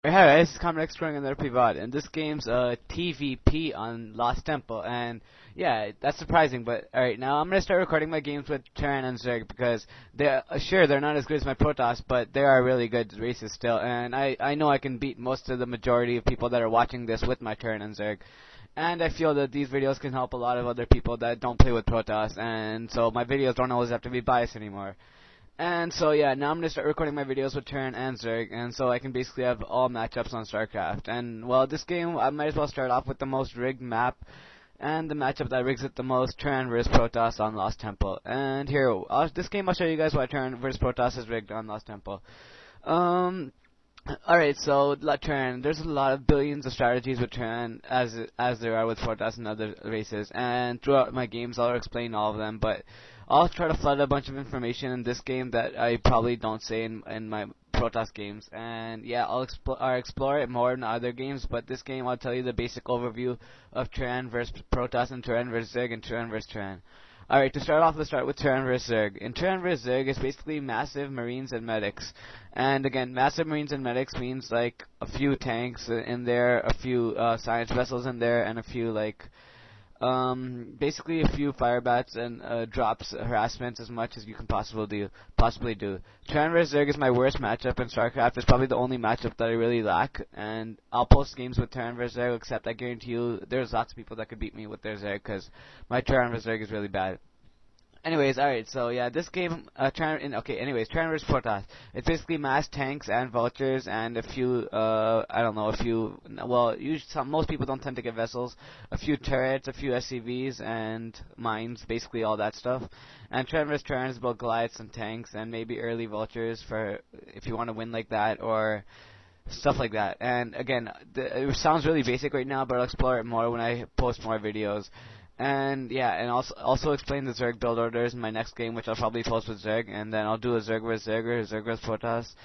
Hey guys, this is Comrade Exploring another pivot, and this game's TVP on Lost Temple, and yeah, that's surprising, but alright, now I'm gonna start recording my games with Terran and Zerg, because they're not as good as my Protoss, but they are really good races still, and I know I can beat most of the majority of people that are watching this with my Terran and Zerg. And I feel that these videos can help a lot of other people that don't play with Protoss, and so my videos don't always have to be biased anymore. And so yeah, now I'm gonna start recording my videos with Terran and Zerg, and so I can basically have all matchups on StarCraft. And well, this game I might as well start off with the most rigged map, and the matchup that rigs it the most: Terran versus Protoss on Lost Temple. And here, this game I'll show you guys why Terran versus Protoss is rigged on Lost Temple. Um, Alright, so Terran, there's a lot of billions of strategies with Terran as there are with Protoss and other races, and throughout my games I'll explain all of them, but I'll try to flood a bunch of information in this game that I probably don't say in my Protoss games, and yeah, I'll explore it more in other games, but this game I'll tell you the basic overview of Terran versus Protoss and Terran versus Zerg and Terran versus Terran. Alright, to start off, let's start with Terran vs. Zerg. In Terran vs. Zerg, it's basically massive Marines and medics. And again, massive Marines and medics means like a few tanks in there, a few science vessels in there, and a few basically a few fire bats and drops harassments as much as you can possibly do. Terran vs. Zerg is my worst matchup in StarCraft. It's probably the only matchup that I really lack, and I'll post games with Terran vs. Zerg, except I guarantee you there's lots of people that could beat me with their Zerg, because my Terran vs. Zerg is really bad. Anyways, alright, so yeah, this game, Terran vs. Protoss. It's basically mass tanks and vultures and a few, most people don't tend to get vessels, a few turrets, a few SCVs, and mines, basically all that stuff. And Terran vs. Terran is about Goliaths and tanks, and maybe early vultures for, if you want to win like that, or stuff like that. And again, it sounds really basic right now, but I'll explore it more when I post more videos. And yeah, and also explain the Zerg build orders in my next game, which I'll probably post with Zerg, and then I'll do a Zerg vs. Zerg, or Zerg vs. Protoss,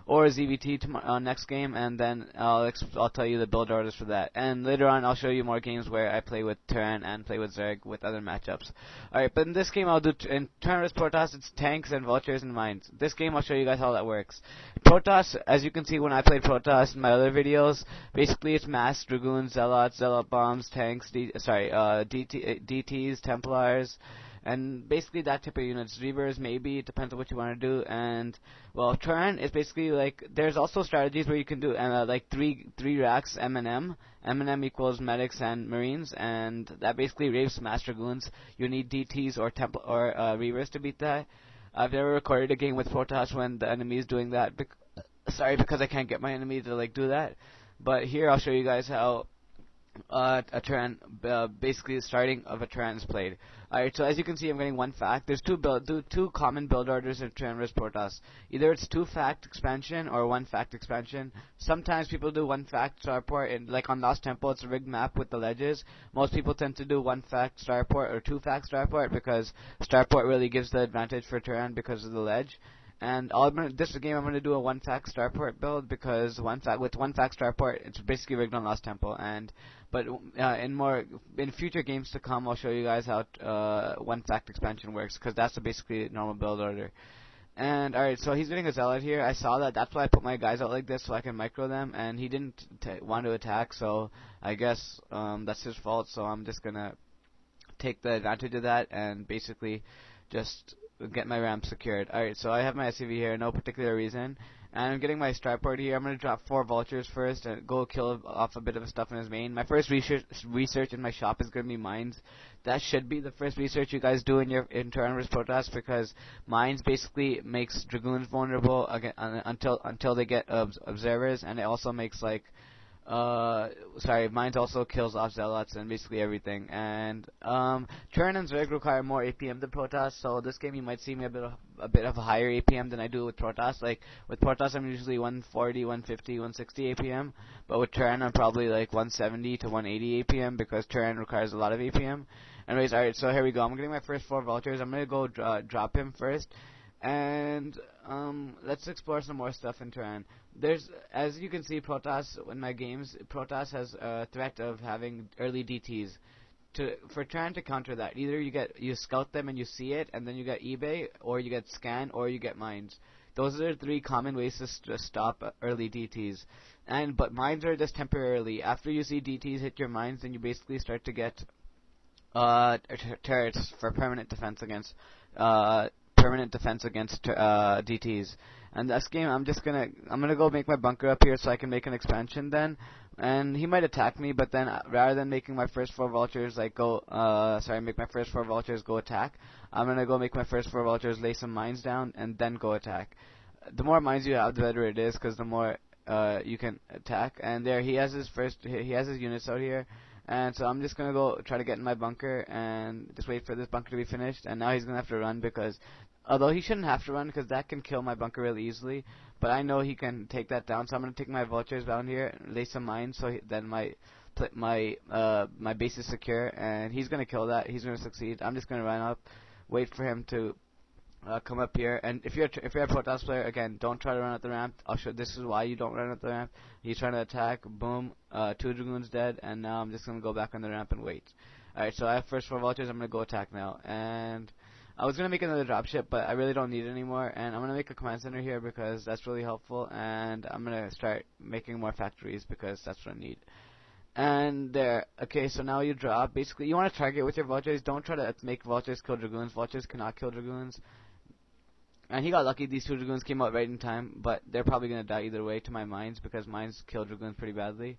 or a ZVT next game, and then I'll tell you the build orders for that. And later on, I'll show you more games where I play with Terran and play with Zerg with other matchups. Alright, but in this game, I'll do in Terran vs. Protoss, it's tanks and vultures and mines. This game, I'll show you guys how that works. Protoss, as you can see when I played Protoss in my other videos, basically it's mass dragoons, zealots, zealot bombs, tanks, DTs, Templars, and basically that type of units. Reavers, maybe, it depends on what you want to do. And well, Terran is basically like, there's also strategies where you can do like three racks M&M. M&M equals medics and marines, and that basically raves mass dragoons. You need DTs or Reavers to beat that. I've never recorded a game with Protoss when the enemy is doing that. Because I can't get my enemy to like do that. But here I'll show you guys how a Terran, basically the starting of a Terran is played. Alright, so as you can see, I'm getting one fact. There's two common build orders in Terran vs. Protoss. Either it's 2-fact expansion or 1-fact expansion. Sometimes people do 1-fact starport, and like on Lost Temple, it's a rigged map with the ledges. Most people tend to do 1-fact starport or 2-fact starport, because starport really gives the advantage for Terran because of the ledge. And this game I'm going to do a 1-fact starport build, because with 1-fact starport, it's basically rigged on Lost Temple. But in future games to come, I'll show you guys how 1-fact expansion works, because that's basically normal build order. And alright, so he's getting a zealot here. I saw that. That's why I put my guys out like this, so I can micro them. And he didn't want to attack, so I guess that's his fault. So I'm just gonna take the advantage of that and basically just get my ramp secured. Alright, so I have my SCV here, no particular reason. And I'm getting my starport here. I'm going to drop 4 vultures first and go kill off a bit of stuff in his main. My first research in my shop is going to be mines. That should be the first research you guys do in Terran vs. Protoss, because mines basically makes dragoons vulnerable until they get observers, and it also makes mines also kills off zealots and basically everything. And Terran and Zerg require more APM than Protoss, so this game you might see me a bit of a higher APM than I do with Protoss. Like with Protoss, I'm usually 140, 150, 160 APM, but with Terran I'm probably like 170 to 180 APM, because Terran requires a lot of APM. Anyways, alright, so here we go. I'm getting my first 4 vultures. I'm gonna go drop him first. And let's explore some more stuff in Terran. As you can see, Protoss in my games, Protoss has a threat of having early DTs. For Terran to counter that, either you scout them and you see it, and then you get eBay, or you get scan, or you get mines. Those are three common ways to stop early DTs. But mines are just temporarily. After you see DTs hit your mines, then you basically start to get turrets for permanent defense against DTs. And this game, I'm gonna go make my bunker up here so I can make an expansion then. And he might attack me, but then rather than making my first four vultures make my first four vultures go attack, I'm gonna go make my first four vultures lay some mines down and then go attack. The more mines you have, the better it is, because the more you can attack. And there, he has his units out here. And so I'm just gonna go try to get in my bunker and just wait for this bunker to be finished. And now he's gonna have to run because, although he shouldn't have to run because that can kill my bunker really easily, but I know he can take that down. So I'm gonna take my vultures down here, lay some mines, so then my base is secure, and he's gonna kill that. He's gonna succeed. I'm just gonna run up, wait for him to come up here. And if you're a Protoss player, again, don't try to run at the ramp. I'll show. This is why you don't run at the ramp. He's trying to attack. Boom. 2 dragoons dead. And now I'm just gonna go back on the ramp and wait. Alright, so I have first 4 vultures. I'm gonna go attack now. And I was gonna make another dropship, but I really don't need it anymore. And I'm gonna make a command center here because that's really helpful. And I'm gonna start making more factories because that's what I need. And there. Okay, so now you drop. Basically, you want to target with your vultures. Don't try to make vultures kill dragoons. Vultures cannot kill dragoons. And he got lucky. These 2 dragoons came out right in time, but they're probably going to die either way to my mines because mines kill dragoons pretty badly.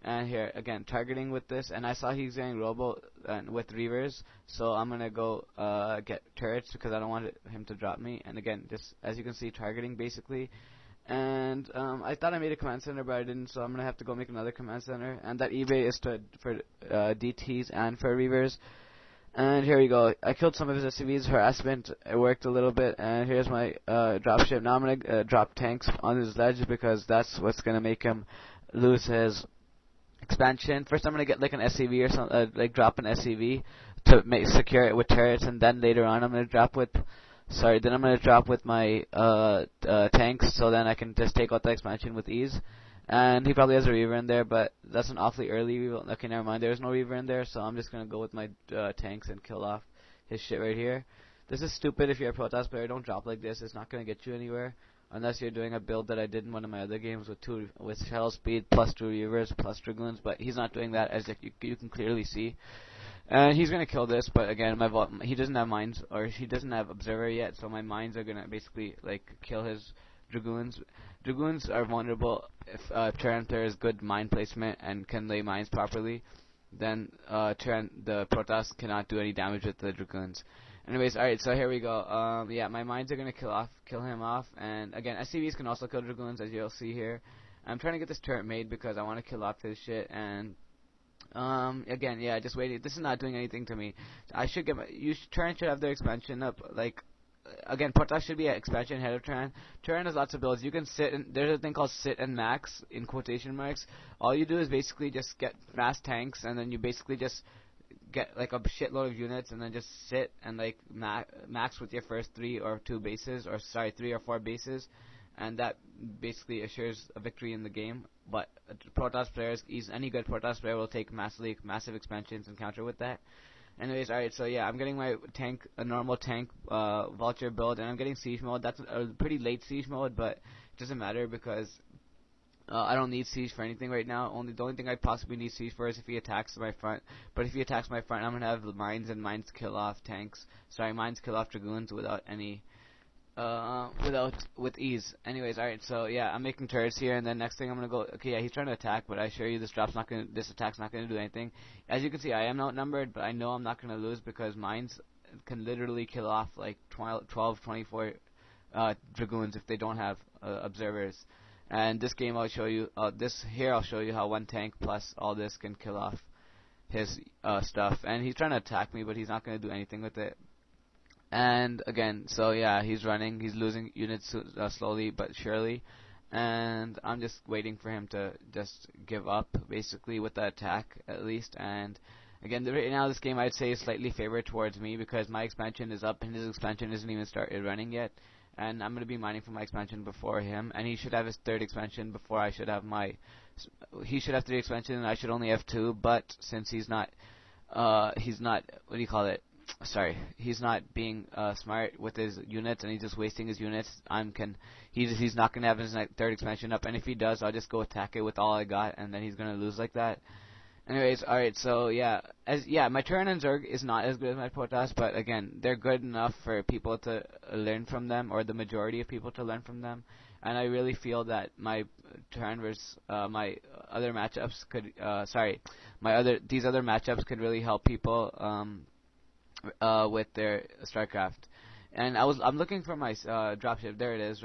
And here, again, targeting with this. And I saw he's getting robo with reavers, so I'm going to go get turrets because I don't want him to drop me. And again, just as you can see, targeting basically. And I thought I made a command center, but I didn't, so I'm going to have to go make another command center. And that eBay is for DTs and for reavers. And here we go. I killed some of his SCVs. Harassment, it worked a little bit. And here's my dropship. Now I'm going to drop tanks on his ledge because that's what's going to make him lose his expansion. First I'm going to get like an SCV or something, like drop an SCV to secure it with turrets. And then later on I'm going to drop with my tanks, so then I can just take out the expansion with ease. And he probably has a Reaver in there, but that's an awfully early Reaver. Okay, never mind. There's no Reaver in there, so I'm just going to go with my tanks and kill off his shit right here. This is stupid if you're a Protoss player. Don't drop like this. It's not going to get you anywhere. Unless you're doing a build that I did in one of my other games with shell speed plus 2 Reavers plus Dragoons. But he's not doing that, as you can clearly see. And he's going to kill this, but again, he doesn't have mines, or he doesn't have Observer yet, so my mines are going to basically like kill his Dragoons. Dragoons are vulnerable if Terran player has good mine placement and can lay mines properly. Then the Protoss cannot do any damage with the Dragoons. Anyways, alright, so here we go. Yeah, my mines are going to kill him off. And again, SCVs can also kill Dragoons, as you'll see here. I'm trying to get this turret made because I want to kill off his shit. And again, yeah, just waiting. This is not doing anything to me. Terran should have their expansion up, like, again, Protoss should be at expansion ahead of Terran. Terran has lots of builds. You can there's a thing called sit and max, in quotation marks. All you do is basically just get fast tanks, and then you basically just get, like, a shitload of units, and then just sit and, like, max with your first 3 or 4 bases, and that basically assures a victory in the game. But Protoss players, any good Protoss player will take massive expansions and counter with that. Anyways, alright, so yeah, I'm getting my a normal tank vulture build, and I'm getting siege mode. That's a pretty late siege mode, but it doesn't matter because I don't need siege for anything right now. The only thing I possibly need siege for is if he attacks my front. But if he attacks my front, I'm gonna have mines, and mines kill off tanks. Mines kill off dragoons without any with ease. Anyways, alright, so yeah, I'm making turrets here, and then next thing I'm gonna go. Okay, yeah, he's trying to attack, but I assure you, this attack's not gonna do anything. As you can see, I am outnumbered, but I know I'm not gonna lose because mines can literally kill off like 12, 24 dragoons if they don't have observers. And this game I'll show you. I'll show you how one tank plus all this can kill off his stuff. And he's trying to attack me, but he's not gonna do anything with it. And again, so yeah, he's running. He's losing units slowly but surely. And I'm just waiting for him to just give up, basically, with the attack, at least. And again, right now this game I'd say is slightly favored towards me because my expansion is up and his expansion isn't even started running yet. And I'm going to be mining for my expansion before him. And he should have his 3rd expansion before I should have my... He should have 3 expansions and I should only have 2. But since he's not... what do you call it? sorry, he's not being smart with his units, and he's just wasting his units. He's not gonna have his third expansion up, and if he does, I'll just go attack it with all I got, and then he's gonna lose like that. Anyways, alright, so my Turan and Zerg is not as good as my Protoss, but again, they're good enough for people to learn from them, or the majority of people to learn from them. And I really feel that my Turan versus my other matchups could, these other matchups could really help people with their StarCraft. And I'm looking for my dropship. There it is.